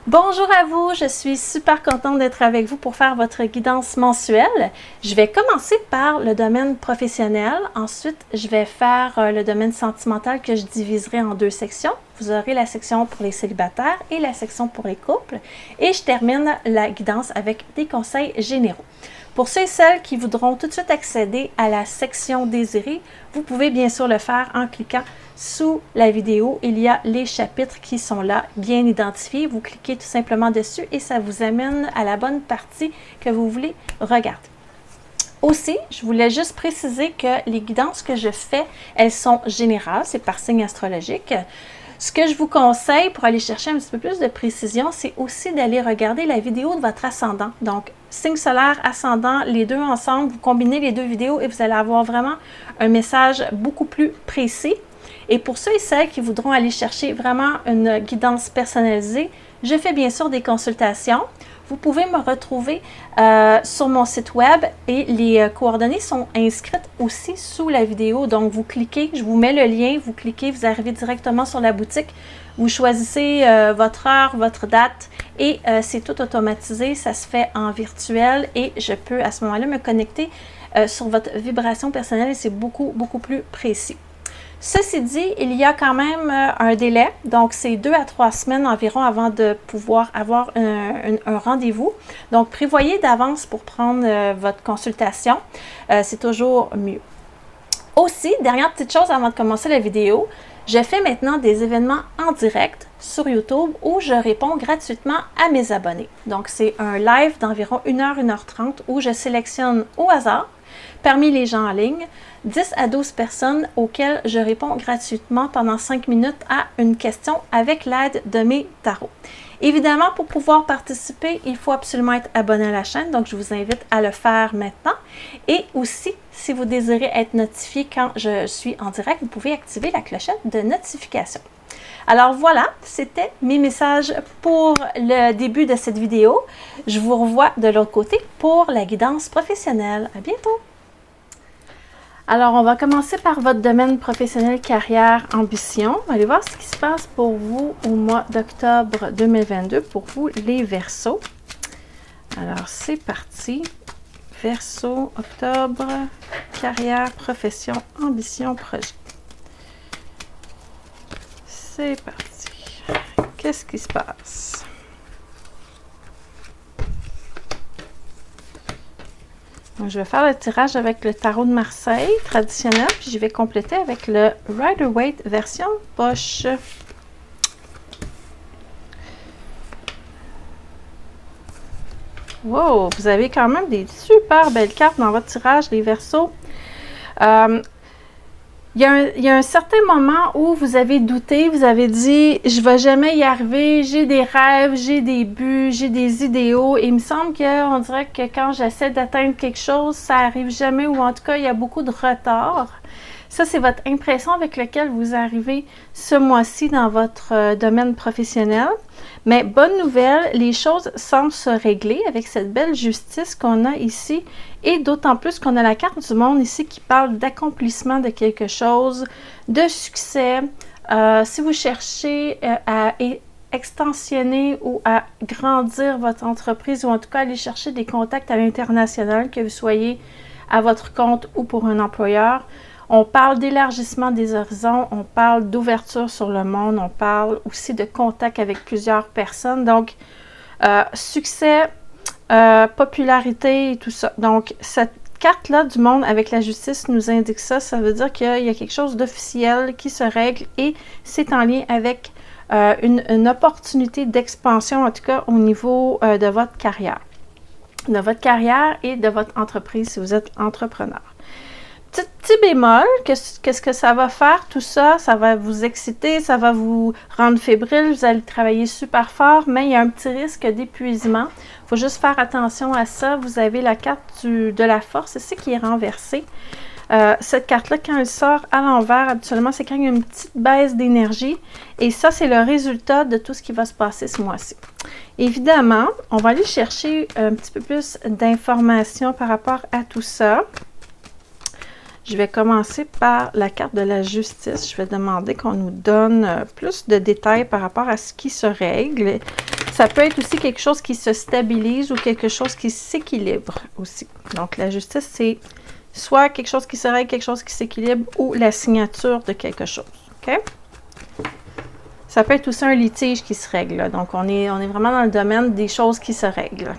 Bonjour à vous, je suis super contente d'être avec vous pour faire votre guidance mensuelle. Je vais commencer par le domaine professionnel, ensuite je vais faire le domaine sentimental que je diviserai en deux sections. Vous aurez la section pour les célibataires et la section pour les couples et je termine la guidance avec des conseils généraux. Pour ceux et celles qui voudront tout de suite accéder à la section désirée, vous pouvez bien sûr le faire en cliquant sous la vidéo. Il y a les chapitres qui sont là, bien identifiés. Vous cliquez tout simplement dessus et ça vous amène à la bonne partie que vous voulez regarder. Aussi, je voulais juste préciser que les guidances que je fais, elles sont générales, c'est par signe astrologique. Ce que je vous conseille pour aller chercher un petit peu plus de précision, c'est aussi d'aller regarder la vidéo de votre ascendant. Donc, signe solaire, ascendant, les deux ensemble, vous combinez les deux vidéos et vous allez avoir vraiment un message beaucoup plus précis. Et pour ceux et celles qui voudront aller chercher vraiment une guidance personnalisée, je fais bien sûr des consultations. Vous pouvez me retrouver sur mon site web et les coordonnées sont inscrites aussi sous la vidéo. Donc, vous cliquez, je vous mets le lien, vous cliquez, vous arrivez directement sur la boutique. Vous choisissez votre heure, votre date et c'est tout automatisé. Ça se fait en virtuel et je peux à ce moment-là me connecter sur votre vibration personnelle et c'est beaucoup plus précis. Ceci dit, il y a quand même un délai, donc c'est 2 à 3 semaines environ avant de pouvoir avoir un rendez-vous. Donc, prévoyez d'avance pour prendre votre consultation, c'est toujours mieux. Aussi, dernière petite chose avant de commencer la vidéo, je fais maintenant des événements en direct sur YouTube où je réponds gratuitement à mes abonnés. Donc, c'est un live d'environ 1h, 1h30 où je sélectionne au hasard parmi les gens en ligne 10 à 12 personnes auxquelles je réponds gratuitement pendant 5 minutes à une question avec l'aide de mes tarots. Évidemment, pour pouvoir participer, il faut absolument être abonné à la chaîne, donc je vous invite à le faire maintenant. Et aussi, si vous désirez être notifié quand je suis en direct, vous pouvez activer la clochette de notification. Alors voilà, c'était mes messages pour le début de cette vidéo. Je vous revois de l'autre côté pour la guidance professionnelle. À bientôt! Alors, on va commencer par votre domaine professionnel, carrière, ambition. On va aller voir ce qui se passe pour vous au mois d'octobre 2022, pour vous les Verseaux. Alors, c'est parti. Verseau, octobre, carrière, profession, ambition, projet. C'est parti. Qu'est-ce qui se passe? Donc, je vais faire le tirage avec le tarot de Marseille traditionnel, puis je vais compléter avec le Rider-Waite version poche. Wow, vous avez quand même des super belles cartes dans votre tirage, les Verseaux. Il y a un certain moment où vous avez douté, vous avez dit « je ne vais jamais y arriver, j'ai des rêves, j'ai des buts, j'ai des idéaux » et il me semble qu'on dirait que quand j'essaie d'atteindre quelque chose, ça n'arrive jamais ou en tout cas, il y a beaucoup de retard. Ça, c'est votre impression avec laquelle vous arrivez ce mois-ci dans votre domaine professionnel. Mais bonne nouvelle, les choses semblent se régler avec cette belle justice qu'on a ici et d'autant plus qu'on a la carte du monde ici qui parle d'accomplissement de quelque chose, de succès. Si vous cherchez à extensionner ou à grandir votre entreprise ou en tout cas aller chercher des contacts à l'international, que vous soyez à votre compte ou pour un employeur, on parle d'élargissement des horizons, on parle d'ouverture sur le monde, on parle aussi de contact avec plusieurs personnes. Donc, succès, popularité et tout ça. Donc, cette carte-là du monde avec la justice nous indique ça. Ça veut dire qu'il y a quelque chose d'officiel qui se règle et c'est en lien avec une opportunité d'expansion, en tout cas au niveau de votre carrière. De votre carrière et de votre entreprise si vous êtes entrepreneur. Petit bémol, qu'est-ce que ça va faire tout ça? Ça va vous exciter, ça va vous rendre fébrile, vous allez travailler super fort, mais il y a un petit risque d'épuisement. Il faut juste faire attention à ça. Vous avez la carte de la force ici qui est renversée. Cette carte-là, quand elle sort à l'envers, habituellement, c'est quand il y a une petite baisse d'énergie. Et ça, c'est le résultat de tout ce qui va se passer ce mois-ci. Évidemment, on va aller chercher un petit peu plus d'informations par rapport à tout ça. Je vais commencer par la carte de la justice. Je vais demander qu'on nous donne plus de détails par rapport à ce qui se règle. Ça peut être aussi quelque chose qui se stabilise ou quelque chose qui s'équilibre aussi. Donc, la justice, c'est soit quelque chose qui se règle, quelque chose qui s'équilibre ou la signature de quelque chose. OK? Ça peut être aussi un litige qui se règle. Là. Donc, on est vraiment dans le domaine des choses qui se règlent.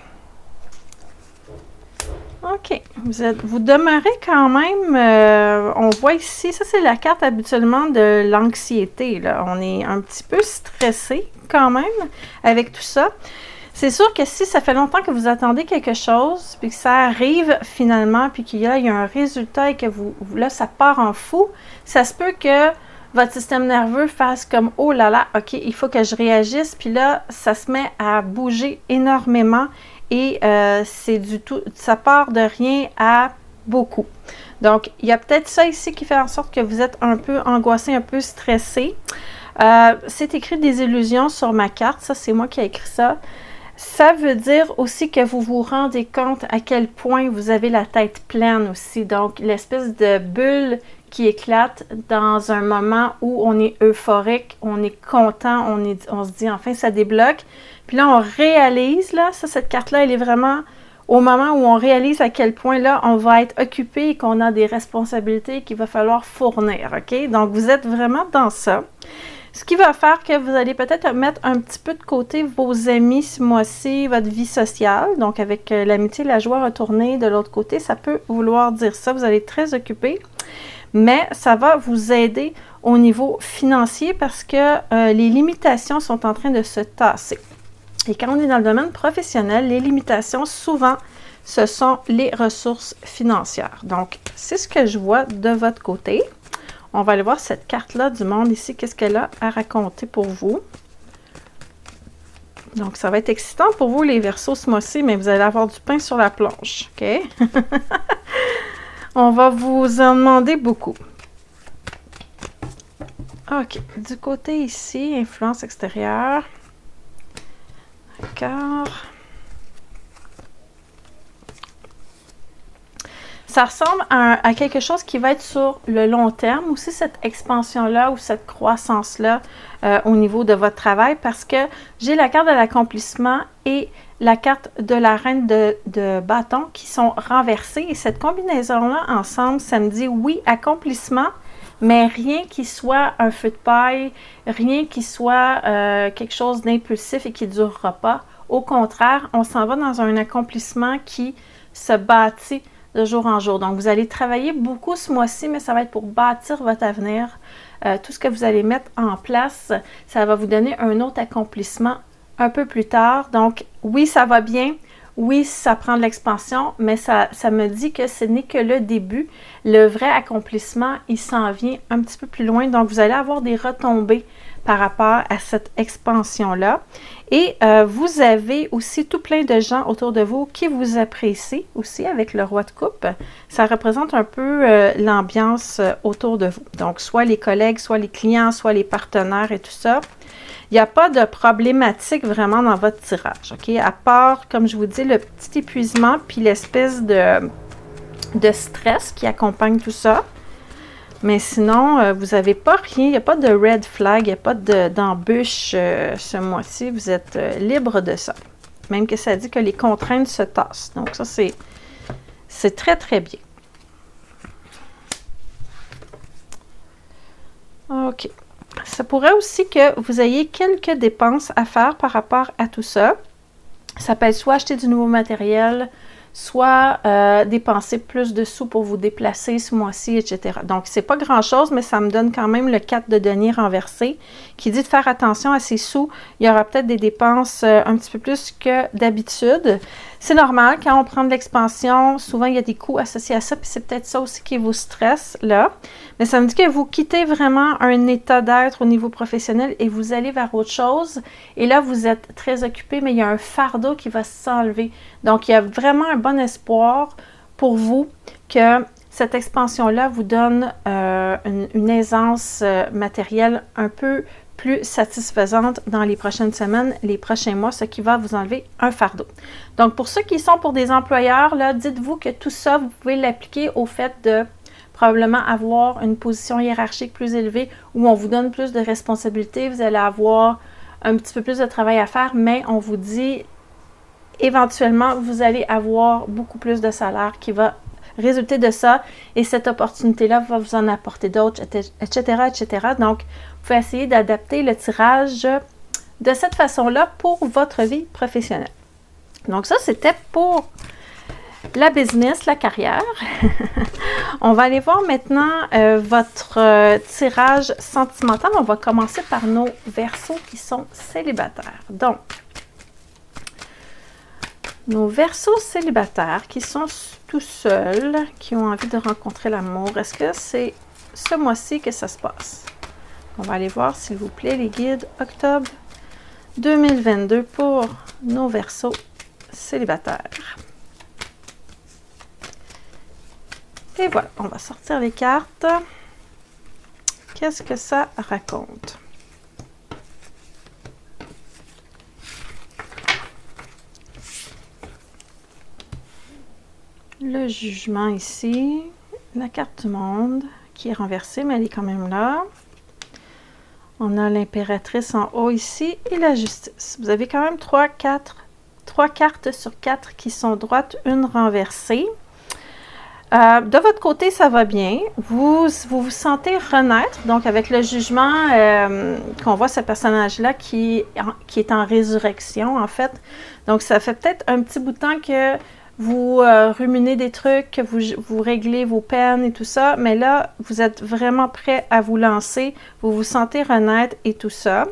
OK. Vous demeurez quand même, on voit ici, ça c'est la carte habituellement de l'anxiété. On est un petit peu stressé quand même avec tout ça. C'est sûr que si ça fait longtemps que vous attendez quelque chose, puis que ça arrive finalement, puis qu'il y a un résultat et que là, ça part en fou, ça se peut que votre système nerveux fasse comme « Oh là là, OK, il faut que je réagisse », puis là, ça se met à bouger énormément et ça part de rien à beaucoup. Donc, il y a peut-être ça ici qui fait en sorte que vous êtes un peu angoissé, un peu stressé. C'est écrit des illusions sur ma carte, ça c'est moi qui ai écrit ça. Ça veut dire aussi que vous vous rendez compte à quel point vous avez la tête pleine aussi. Donc, l'espèce de bulle qui éclate dans un moment où on est euphorique, on est content, on se dit enfin ça débloque. Puis là, on réalise, là, cette carte-là, elle est vraiment au moment où on réalise à quel point là, on va être occupé et qu'on a des responsabilités qu'il va falloir fournir. OK? Donc, vous êtes vraiment dans ça. Ce qui va faire que vous allez peut-être mettre un petit peu de côté vos amis ce mois-ci, votre vie sociale. Donc, avec l'amitié et la joie retournée de l'autre côté, ça peut vouloir dire ça. Vous allez être très occupé. Mais ça va vous aider au niveau financier parce que les limitations sont en train de se tasser. Et quand on est dans le domaine professionnel, les limitations, souvent, ce sont les ressources financières. Donc, c'est ce que je vois de votre côté. On va aller voir cette carte-là du monde ici. Qu'est-ce qu'elle a à raconter pour vous? Donc, ça va être excitant pour vous, les Verseaux, ce mois-ci, mais vous allez avoir du pain sur la planche. OK? On va vous en demander beaucoup. OK. Du côté ici, influence extérieure. D'accord. Ça ressemble à quelque chose qui va être sur le long terme, aussi cette expansion-là ou cette croissance-là au niveau de votre travail, parce que j'ai la carte de l'accomplissement et la carte de la reine de bâton qui sont renversées. Et cette combinaison-là, ensemble, ça me dit oui, accomplissement, mais rien qui soit un feu de paille, rien qui soit quelque chose d'impulsif et qui ne durera pas. Au contraire, on s'en va dans un accomplissement qui se bâtit de jour en jour. Donc, vous allez travailler beaucoup ce mois-ci, mais ça va être pour bâtir votre avenir. Tout ce que vous allez mettre en place, ça va vous donner un autre accomplissement un peu plus tard. Donc, oui, ça va bien. Oui, ça prend de l'expansion, mais ça me dit que ce n'est que le début. Le vrai accomplissement, il s'en vient un petit peu plus loin. Donc, vous allez avoir des retombées par rapport à cette expansion-là. Et vous avez aussi tout plein de gens autour de vous qui vous apprécient aussi avec le roi de coupe. Ça représente un peu l'ambiance autour de vous. Donc, soit les collègues, soit les clients, soit les partenaires et tout ça. Il n'y a pas de problématique vraiment dans votre tirage, OK? À part, comme je vous dis, le petit épuisement puis l'espèce de stress qui accompagne tout ça. Mais sinon, vous n'avez pas rien, il n'y a pas de red flag, il n'y a pas d'embûche ce mois-ci. Vous êtes libre de ça. Même que ça dit que les contraintes se tassent. Donc ça, c'est très, très bien. OK. Ça pourrait aussi que vous ayez quelques dépenses à faire par rapport à tout ça. Ça peut être soit acheter du nouveau matériel, soit dépenser plus de sous pour vous déplacer ce mois-ci, etc. Donc, c'est pas grand-chose, mais ça me donne quand même le 4 de denier renversé qui dit de faire attention à ces sous. Il y aura peut-être des dépenses un petit peu plus que d'habitude. C'est normal, quand on prend de l'expansion, souvent il y a des coûts associés à ça, puis c'est peut-être ça aussi qui vous stresse, là. Mais ça me dit que vous quittez vraiment un état d'être au niveau professionnel et vous allez vers autre chose. Et là, vous êtes très occupé, mais il y a un fardeau qui va s'enlever. Donc, il y a vraiment un bon espoir pour vous que cette expansion-là vous donne une aisance matérielle un peu plus satisfaisante dans les prochaines semaines, les prochains mois, ce qui va vous enlever un fardeau. Donc, pour ceux qui sont pour des employeurs, là, dites-vous que tout ça, vous pouvez l'appliquer au fait de probablement avoir une position hiérarchique plus élevée où on vous donne plus de responsabilités. Vous allez avoir un petit peu plus de travail à faire, mais on vous dit éventuellement, vous allez avoir beaucoup plus de salaire qui va résulter de ça et cette opportunité-là va vous en apporter d'autres, etc., etc. Donc, vous pouvez essayer d'adapter le tirage de cette façon-là pour votre vie professionnelle. Donc, ça, c'était pour la business, la carrière. On va aller voir maintenant votre tirage sentimental. On va commencer par nos Verseaux qui sont célibataires. Donc, nos Verseaux célibataires qui sont tout seuls, qui ont envie de rencontrer l'amour. Est-ce que c'est ce mois-ci que ça se passe? On va aller voir, s'il vous plaît, les guides octobre 2022 pour nos Verseaux célibataires. Et voilà, on va sortir les cartes. Qu'est-ce que ça raconte? Le jugement ici, la carte du monde qui est renversée, mais elle est quand même là. On a l'impératrice en haut ici et la justice. Vous avez quand même 3 cartes sur 4 qui sont droites, une renversée. De votre côté, ça va bien. Vous vous sentez renaître. Donc, avec le jugement, qu'on voit ce personnage-là qui est en résurrection, en fait. Donc, ça fait peut-être un petit bout de temps que vous ruminez des trucs, que vous réglez vos peines et tout ça. Mais là, vous êtes vraiment prêt à vous lancer. Vous vous sentez renaître et tout ça.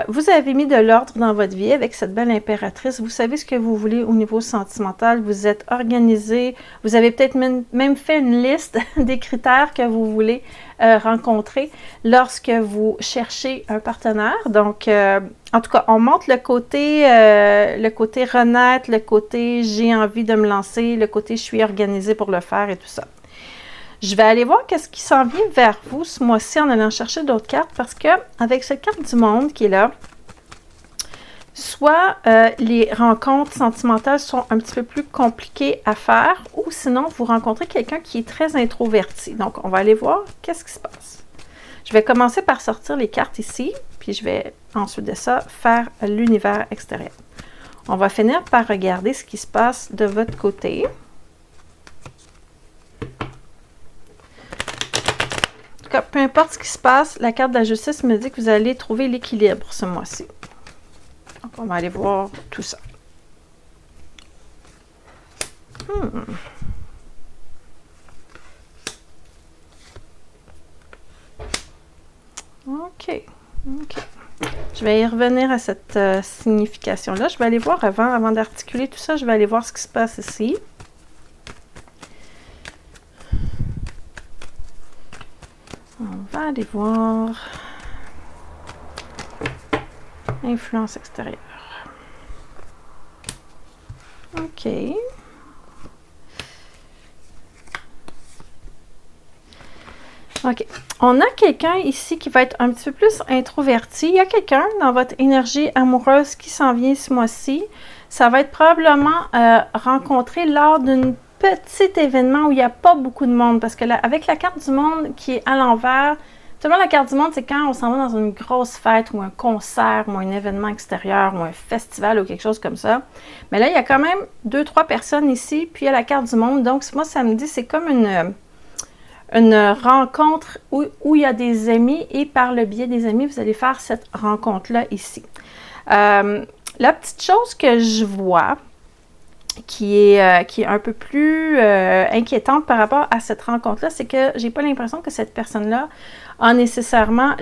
Vous avez mis de l'ordre dans votre vie avec cette belle impératrice. Vous savez ce que vous voulez au niveau sentimental. Vous êtes organisé. Vous avez peut-être même fait une liste des critères que vous voulez rencontrer lorsque vous cherchez un partenaire. Donc, en tout cas, on montre le côté renaître, le côté j'ai envie de me lancer, le côté je suis organisé pour le faire et tout ça. Je vais aller voir qu'est-ce qui s'en vient vers vous ce mois-ci en allant chercher d'autres cartes parce que avec cette carte du monde qui est là, soit les rencontres sentimentales sont un petit peu plus compliquées à faire ou sinon vous rencontrez quelqu'un qui est très introverti. Donc, on va aller voir qu'est-ce qui se passe. Je vais commencer par sortir les cartes ici, puis je vais ensuite de ça faire l'univers extérieur. On va finir par regarder ce qui se passe de votre côté. Peu importe ce qui se passe, la carte de la justice me dit que vous allez trouver l'équilibre ce mois-ci. Donc, on va aller voir tout ça. OK. Je vais y revenir à cette signification-là. Je vais aller voir avant d'articuler tout ça, je vais aller voir ce qui se passe ici. On va aller voir influence extérieure. OK. OK. On a quelqu'un ici qui va être un petit peu plus introverti. Il y a quelqu'un dans votre énergie amoureuse qui s'en vient ce mois-ci. Ça va être probablement rencontré lors d'une petit événement où il n'y a pas beaucoup de monde. Parce que là, avec la carte du monde qui est à l'envers, seulement la carte du monde, c'est quand on s'en va dans une grosse fête ou un concert ou un événement extérieur ou un festival ou quelque chose comme ça. Mais là, il y a quand même 2-3 personnes ici, puis il y a la carte du monde. Donc, moi, ça me dit c'est comme une rencontre où il y a des amis et par le biais des amis, vous allez faire cette rencontre-là ici. La petite chose que je vois, qui est un peu plus inquiétante par rapport à cette rencontre-là, c'est que j'ai pas l'impression que cette personne-là a nécessairement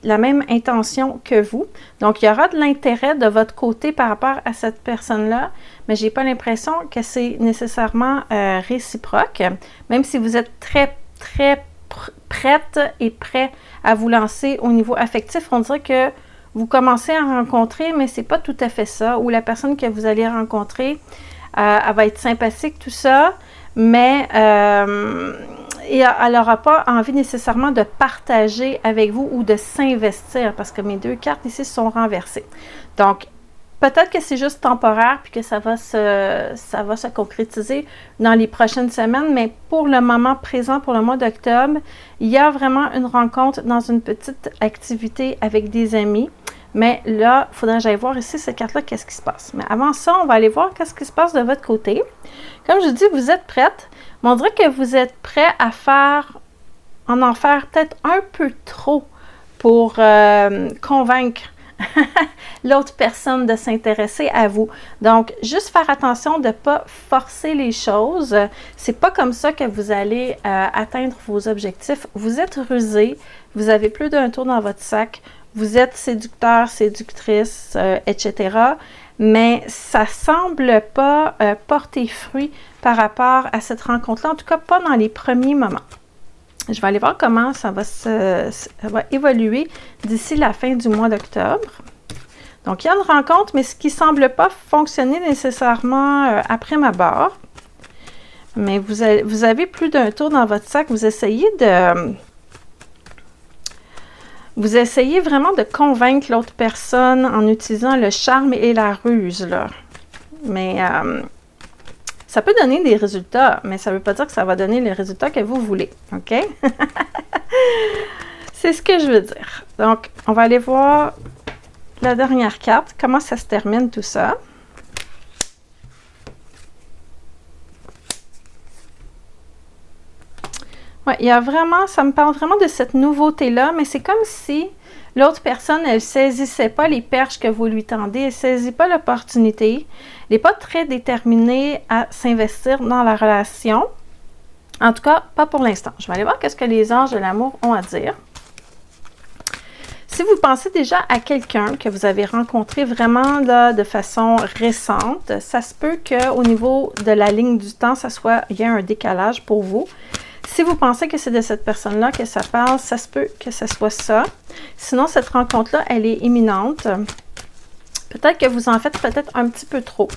la même intention que vous. Donc, il y aura de l'intérêt de votre côté par rapport à cette personne-là, mais j'ai pas l'impression que c'est nécessairement réciproque, même si vous êtes très prête et prêt à vous lancer au niveau affectif. On dirait que vous commencez à rencontrer, mais c'est pas tout à fait ça, ou la personne que vous allez rencontrer, elle va être sympathique, tout ça, mais elle n'aura pas envie nécessairement de partager avec vous ou de s'investir, parce que mes 2 cartes ici sont renversées. Donc, peut-être que c'est juste temporaire puis que ça va se concrétiser dans les prochaines semaines, mais pour le moment présent, pour le mois d'octobre, il y a vraiment une rencontre dans une petite activité avec des amis. Mais là, il faudrait que j'aille voir ici, cette carte-là, qu'est-ce qui se passe. Mais avant ça, on va aller voir qu'est-ce qui se passe de votre côté. Comme je dis, vous êtes prête. Mais on dirait que vous êtes prêt à en faire peut-être un peu trop pour convaincre l'autre personne de s'intéresser à vous. Donc, juste faire attention de ne pas forcer les choses. C'est pas comme ça que vous allez atteindre vos objectifs. Vous êtes rusé, vous avez plus d'un tour dans votre sac, vous êtes séducteur, séductrice, etc. Mais ça semble pas porter fruit par rapport à cette rencontre-là, en tout cas pas dans les premiers moments. Je vais aller voir comment ça va évoluer d'ici la fin du mois d'octobre. Donc, il y a une rencontre, mais ce qui ne semble pas fonctionner nécessairement après ma barre. Mais vous avez plus d'un tour dans votre sac. Vous essayez vraiment de convaincre l'autre personne en utilisant le charme et la ruse, là. Mais ça peut donner des résultats, mais ça ne veut pas dire que ça va donner les résultats que vous voulez. OK? C'est ce que je veux dire. Donc, on va aller voir la dernière carte, comment ça se termine tout ça. Ouais, il y a vraiment, ça me parle vraiment de cette nouveauté-là, mais c'est comme si l'autre personne, elle ne saisissait pas les perches que vous lui tendez, elle ne saisit pas l'opportunité, elle n'est pas très déterminée à s'investir dans la relation. En tout cas, pas pour l'instant. Je vais aller voir qu'est-ce que les anges de l'amour ont à dire. Si vous pensez déjà à quelqu'un que vous avez rencontré vraiment là, de façon récente, ça se peut qu'au niveau de la ligne du temps, il y a un décalage pour vous. Si vous pensez que c'est de cette personne-là que ça parle, ça se peut que ce soit ça. Sinon, cette rencontre-là, elle est imminente. Peut-être que vous en faites peut-être un petit peu trop.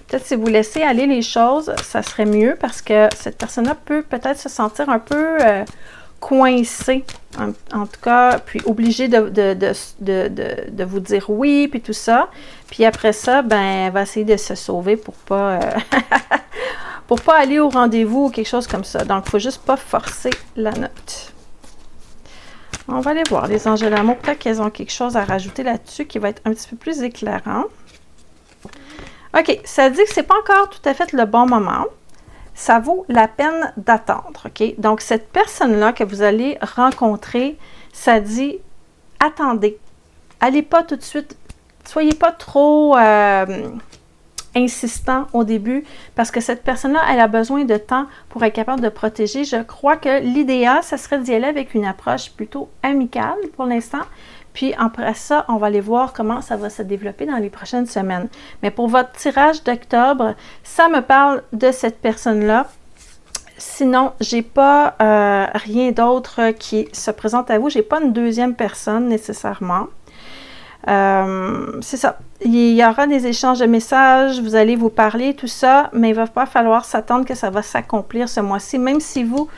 Peut-être si vous laissez aller les choses, ça serait mieux parce que cette personne-là peut peut-être se sentir un peu coincée, en tout cas, puis obligée de vous dire oui, puis tout ça. Puis après ça, ben, elle va essayer de se sauver pour pas aller au rendez-vous ou quelque chose comme ça. Donc, il ne faut juste pas forcer la note. On va aller voir les anges de l'amour. Peut-être qu'elles ont quelque chose à rajouter là-dessus qui va être un petit peu plus éclairant. OK, ça dit que ce n'est pas encore tout à fait le bon moment. Ça vaut la peine d'attendre, OK? Donc, cette personne-là que vous allez rencontrer, ça dit, attendez. Allez pas tout de suite, soyez pas trop insistant au début, parce que cette personne-là, elle a besoin de temps pour être capable de protéger. Je crois que l'idéal, ça serait d'y aller avec une approche plutôt amicale pour l'instant. Puis après ça, on va aller voir comment ça va se développer dans les prochaines semaines. Mais pour votre tirage d'octobre, ça me parle de cette personne-là. Sinon, j'ai pas rien d'autre qui se présente à vous. J'ai pas une deuxième personne nécessairement. C'est ça. Il y aura des échanges de messages, vous allez vous parler, tout ça, mais il ne va pas falloir s'attendre que ça va s'accomplir ce mois-ci, même si vous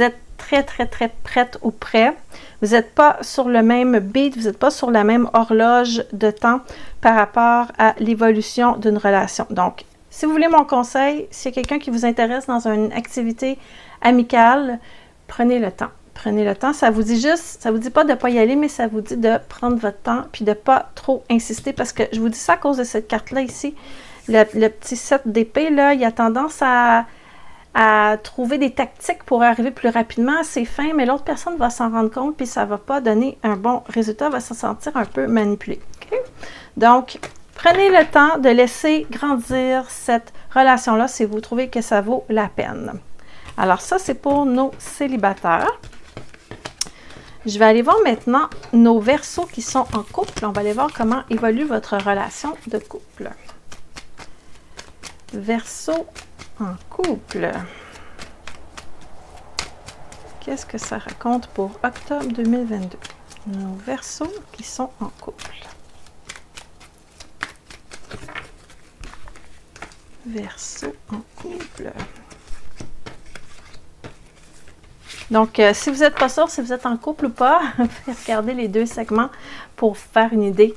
êtes très, très, très prête ou prêt. Vous n'êtes pas sur le même beat, vous n'êtes pas sur la même horloge de temps par rapport à l'évolution d'une relation. Donc, si vous voulez mon conseil, s'il y a quelqu'un qui vous intéresse dans une activité amicale, prenez le temps. Prenez le temps. Ça vous dit juste, ça vous dit pas de ne pas y aller, mais ça vous dit de prendre votre temps puis de ne pas trop insister parce que je vous dis ça à cause de cette carte-là ici. Le petit 7 d'épée, là, il a tendance à trouver des tactiques pour arriver plus rapidement à ses fins, mais l'autre personne va s'en rendre compte puis ça ne va pas donner un bon résultat, va se sentir un peu manipulé. Okay? Donc, prenez le temps de laisser grandir cette relation-là si vous trouvez que ça vaut la peine. Alors ça, c'est pour nos célibataires. Je vais aller voir maintenant nos Verseaux qui sont en couple. On va aller voir comment évolue votre relation de couple. Verseau en couple. Qu'est-ce que ça raconte pour octobre 2022? Nos Verseaux qui sont en couple. Verseau en couple. Donc, si vous n'êtes pas sûr si vous êtes en couple ou pas, vous pouvez regarder les deux segments pour faire une idée.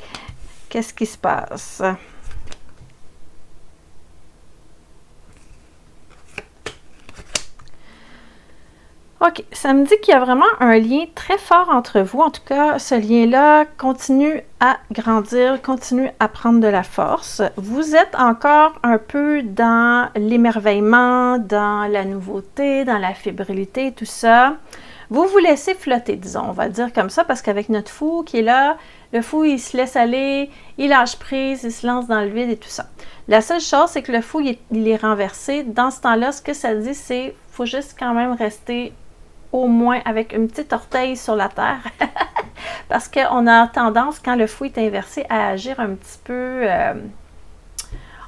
Qu'est-ce qui se passe? OK, ça me dit qu'il y a vraiment un lien très fort entre vous. En tout cas, ce lien-là continue à grandir, continue à prendre de la force. Vous êtes encore un peu dans l'émerveillement, dans la nouveauté, dans la fébrilité, tout ça. Vous vous laissez flotter, disons, on va le dire comme ça, parce qu'avec notre fou qui est là, le fou, il se laisse aller, il lâche prise, il se lance dans le vide et tout ça. La seule chose, c'est que le fou, il est renversé. Dans ce temps-là, ce que ça dit, c'est qu'il faut juste quand même rester au moins avec une petite orteil sur la terre. Parce qu'on a tendance, quand le fou est inversé, à agir un petit peu...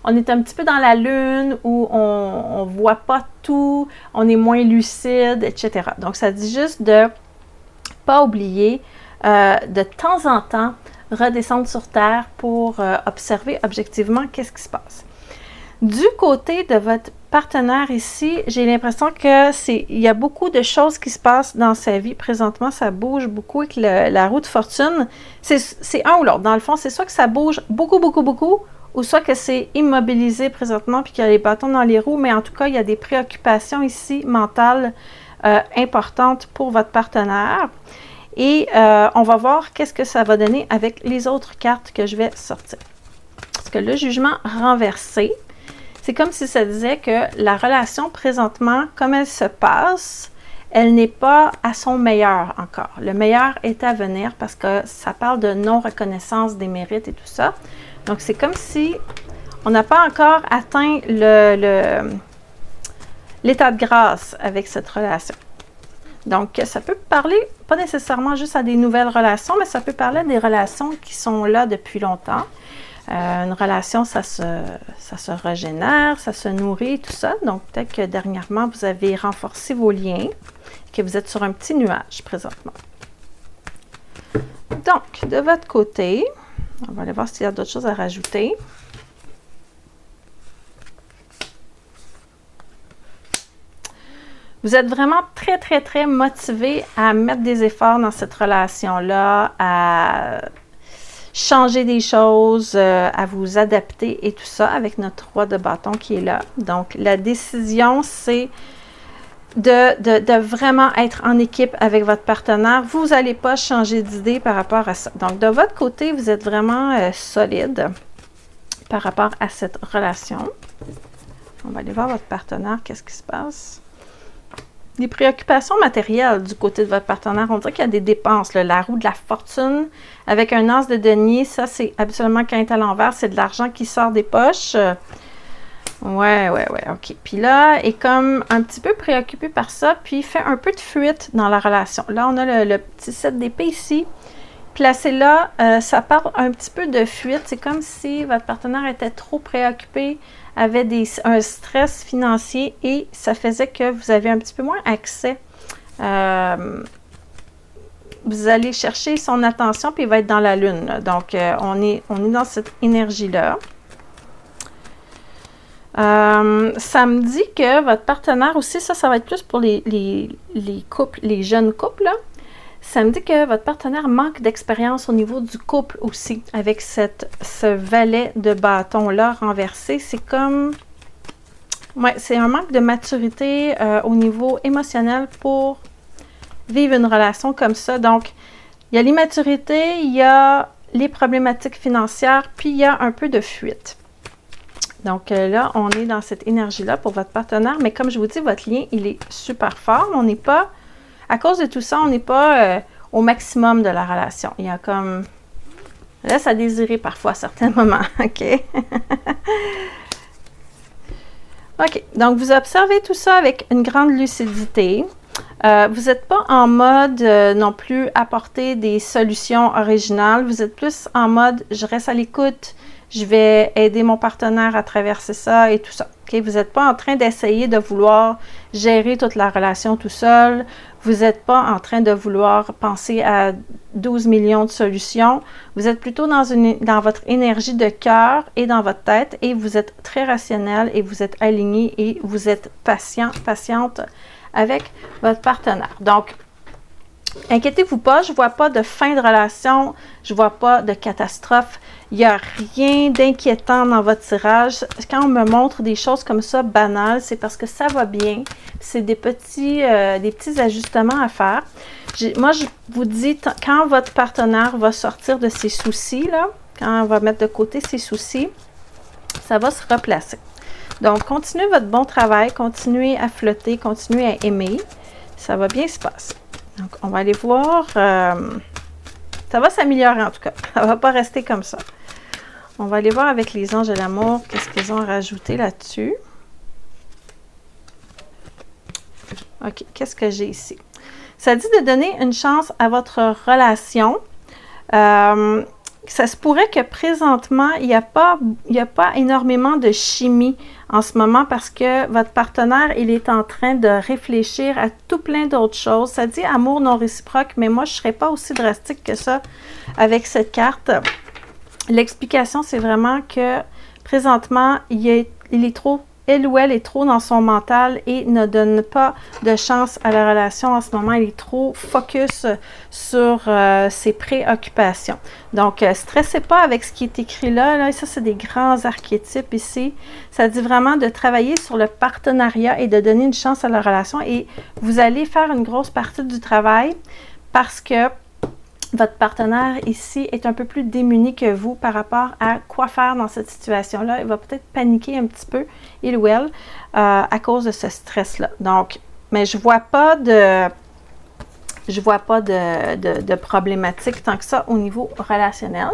on est un petit peu dans la lune où on ne voit pas tout, on est moins lucide, etc. Donc, ça dit juste de ne pas oublier de temps en temps redescendre sur Terre pour observer objectivement qu'est-ce qui se passe. Du côté de votre partenaire ici, j'ai l'impression qu'il y a beaucoup de choses qui se passent dans sa vie. Présentement, ça bouge beaucoup avec la roue de fortune. C'est un ou l'autre. Dans le fond, c'est soit que ça bouge beaucoup, ou soit que c'est immobilisé présentement puis qu'il y a les bâtons dans les roues, mais en tout cas, il y a des préoccupations ici mentales importantes pour votre partenaire. Et on va voir qu'est-ce que ça va donner avec les autres cartes que je vais sortir. Parce que le jugement renversé, c'est comme si ça disait que la relation présentement, comme elle se passe, elle n'est pas à son meilleur encore. Le meilleur est à venir parce que ça parle de non-reconnaissance des mérites et tout ça. Donc, c'est comme si on n'a pas encore atteint l'état de grâce avec cette relation. Donc, ça peut parler, pas nécessairement juste à des nouvelles relations, mais ça peut parler à des relations qui sont là depuis longtemps. Une relation, ça se régénère, ça se nourrit, tout ça. Donc, peut-être que dernièrement, vous avez renforcé vos liens, que vous êtes sur un petit nuage présentement. Donc, de votre côté, on va aller voir s'il y a d'autres choses à rajouter. Vous êtes vraiment très motivé à mettre des efforts dans cette relation-là, à changer des choses, à vous adapter et tout ça avec notre roi de bâton qui est là. Donc, la décision, c'est de vraiment être en équipe avec votre partenaire. Vous n'allez pas changer d'idée par rapport à ça. Donc, de votre côté, vous êtes vraiment solide par rapport à cette relation. On va aller voir votre partenaire, qu'est-ce qui se passe. Des préoccupations matérielles du côté de votre partenaire. On dirait qu'il y a des dépenses. Là. La roue de la fortune avec un as de denier, ça, c'est absolument quand il est à l'envers. C'est de l'argent qui sort des poches. Ouais, OK. Puis là, il est comme un petit peu préoccupé par ça, puis il fait un peu de fuite dans la relation. Là, on a le petit 7 d'épée ici. Placé là, ça parle un petit peu de fuite. C'est comme si votre partenaire était trop préoccupé, avait un stress financier et ça faisait que vous avez un petit peu moins accès. Vous allez chercher son attention puis il va être dans la lune. Là. Donc, on est dans cette énergie-là. Ça me dit que votre partenaire aussi, ça va être plus pour les couples, les jeunes couples, là. Ça me dit que votre partenaire manque d'expérience au niveau du couple aussi, avec ce valet de bâton-là renversé. C'est comme... Ouais, c'est un manque de maturité au niveau émotionnel pour vivre une relation comme ça. Donc, il y a l'immaturité, il y a les problématiques financières, puis il y a un peu de fuite. Donc là, on est dans cette énergie-là pour votre partenaire. Mais comme je vous dis, votre lien, il est super fort. On n'est pas... À cause de tout ça, on n'est pas au maximum de la relation. Il y a comme... Laisse à désirer parfois à certains moments. OK? OK. Donc, vous observez tout ça avec une grande lucidité. Vous n'êtes pas en mode non plus apporter des solutions originales. Vous êtes plus en mode, je reste à l'écoute. Je vais aider mon partenaire à traverser ça et tout ça. Okay? Vous n'êtes pas en train d'essayer de vouloir gérer toute la relation tout seul. Vous n'êtes pas en train de vouloir penser à 12 millions de solutions. Vous êtes plutôt dans votre énergie de cœur et dans votre tête et vous êtes très rationnel et vous êtes aligné et vous êtes patiente avec votre partenaire. Donc, Inquiétez-vous pas, je ne vois pas de fin de relation, je ne vois pas de catastrophe. Il n'y a rien d'inquiétant dans votre tirage. Quand on me montre des choses comme ça, banales, c'est parce que ça va bien. C'est des petits ajustements à faire. Moi, je vous dis, quand votre partenaire va sortir de ses soucis, là, quand on va mettre de côté ses soucis, ça va se replacer. Donc, continuez votre bon travail, continuez à flotter, continuez à aimer. Ça va bien se passer. Donc, on va aller voir. Ça va s'améliorer en tout cas. Ça ne va pas rester comme ça. On va aller voir avec les anges de l'amour qu'est-ce qu'ils ont rajouté là-dessus. OK, qu'est-ce que j'ai ici? Ça dit de donner une chance à votre relation. Ça se pourrait que présentement, il n'y a pas énormément de chimie en ce moment parce que votre partenaire, il est en train de réfléchir à tout plein d'autres choses. Ça dit amour non réciproque, mais moi, je ne serais pas aussi drastique que ça avec cette carte. L'explication, c'est vraiment que présentement, il est trop, elle ou elle est trop dans son mental et ne donne pas de chance à la relation en ce moment. Il est trop focus sur ses préoccupations. Donc, stressez pas avec ce qui est écrit là. Ça, c'est des grands archétypes ici. Ça dit vraiment de travailler sur le partenariat et de donner une chance à la relation. Et vous allez faire une grosse partie du travail parce que votre partenaire ici est un peu plus démuni que vous par rapport à quoi faire dans cette situation-là. Il va peut-être paniquer un petit peu, il ou elle, à cause de ce stress-là. Donc, mais je ne vois pas de problématique tant que ça au niveau relationnel.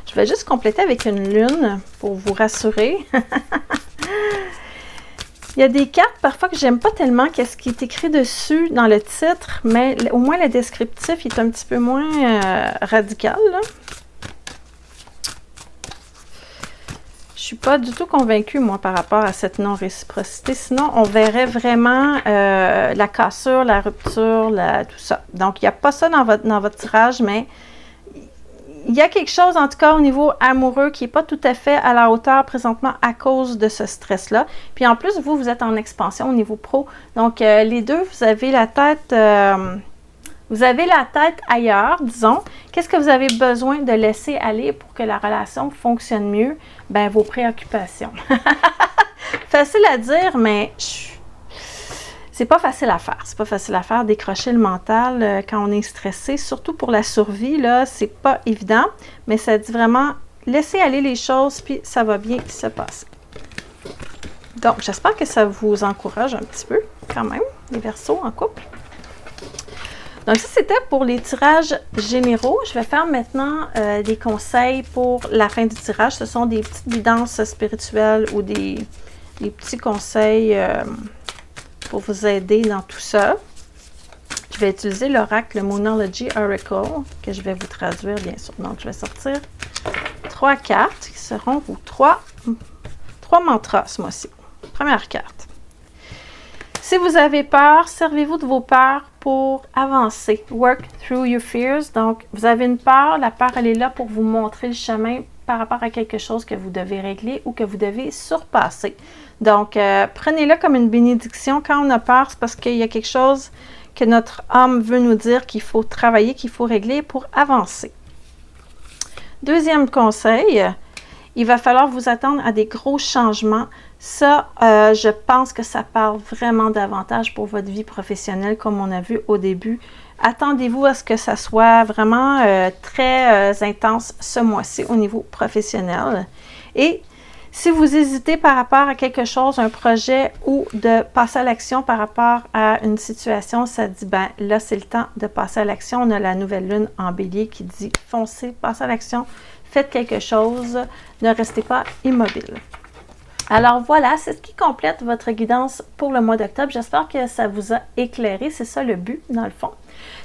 Je vais juste compléter avec une lune pour vous rassurer. Il y a des cartes parfois que j'aime pas tellement qu'est-ce qui est écrit dessus dans le titre, mais au moins le descriptif est un petit peu moins radical, là. Je suis pas du tout convaincue, moi, par rapport à cette non-réciprocité. Sinon, on verrait vraiment la cassure, la rupture, tout ça. Donc, il n'y a pas ça dans votre tirage, mais il y a quelque chose, en tout cas, au niveau amoureux qui n'est pas tout à fait à la hauteur présentement à cause de ce stress-là. Puis en plus, vous êtes en expansion au niveau pro. Donc, les deux, vous avez la tête ailleurs, disons. Qu'est-ce que vous avez besoin de laisser aller pour que la relation fonctionne mieux? Bien, vos préoccupations. Facile à dire, mais c'est pas facile à faire. C'est pas facile à faire, décrocher le mental quand on est stressé. Surtout pour la survie, là, c'est pas évident. Mais ça dit vraiment, laissez aller les choses, puis ça va bien se passer. Donc, j'espère que ça vous encourage un petit peu, quand même, les Verseaux en couple. Donc, ça, c'était pour les tirages généraux. Je vais faire maintenant des conseils pour la fin du tirage. Ce sont des petites guidances spirituelles ou des petits conseils pour vous aider dans tout ça. Je vais utiliser l'oracle Moonology Oracle, que je vais vous traduire, bien sûr. Donc, je vais sortir 3 cartes qui seront vos 3 mantras ce mois-ci. Première carte. Si vous avez peur, servez-vous de vos peurs pour avancer. Work through your fears. Donc, vous avez une peur. La peur, elle est là pour vous montrer le chemin par rapport à quelque chose que vous devez régler ou que vous devez surpasser. Donc, prenez-le comme une bénédiction. Quand on a peur, c'est parce qu'il y a quelque chose que notre âme veut nous dire qu'il faut travailler, qu'il faut régler pour avancer. Deuxième conseil, il va falloir vous attendre à des gros changements. Ça, je pense que ça parle vraiment davantage pour votre vie professionnelle, comme on a vu au début. Attendez-vous à ce que ça soit vraiment très intense ce mois-ci au niveau professionnel. Et si vous hésitez par rapport à quelque chose, un projet ou de passer à l'action par rapport à une situation, ça dit, ben là, c'est le temps de passer à l'action. On a la nouvelle lune en bélier qui dit, foncez, passez à l'action, faites quelque chose, ne restez pas immobile. Alors voilà, c'est ce qui complète votre guidance pour le mois d'octobre. J'espère que ça vous a éclairé. C'est ça le but, dans le fond.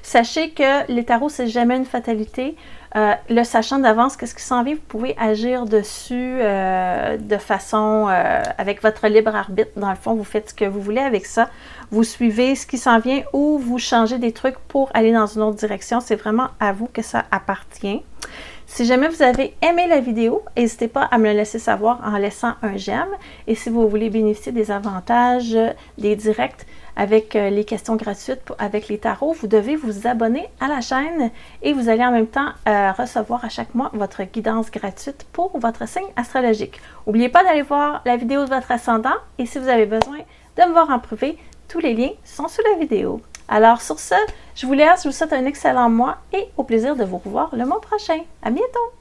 Sachez que les tarots, c'est jamais une fatalité. Le sachant d'avance, qu'est-ce qui s'en vient, vous pouvez agir dessus de façon avec votre libre arbitre. Dans le fond, vous faites ce que vous voulez avec ça. Vous suivez ce qui s'en vient ou vous changez des trucs pour aller dans une autre direction. C'est vraiment à vous que ça appartient. Si jamais vous avez aimé la vidéo, n'hésitez pas à me le laisser savoir en laissant un j'aime. Et si vous voulez bénéficier des avantages, des directs avec les questions gratuites avec les tarots, vous devez vous abonner à la chaîne et vous allez en même temps recevoir à chaque mois votre guidance gratuite pour votre signe astrologique. N'oubliez pas d'aller voir la vidéo de votre ascendant et si vous avez besoin de me voir en privé, tous les liens sont sous la vidéo. Alors sur ce, je vous laisse, je vous souhaite un excellent mois et au plaisir de vous revoir le mois prochain. À bientôt!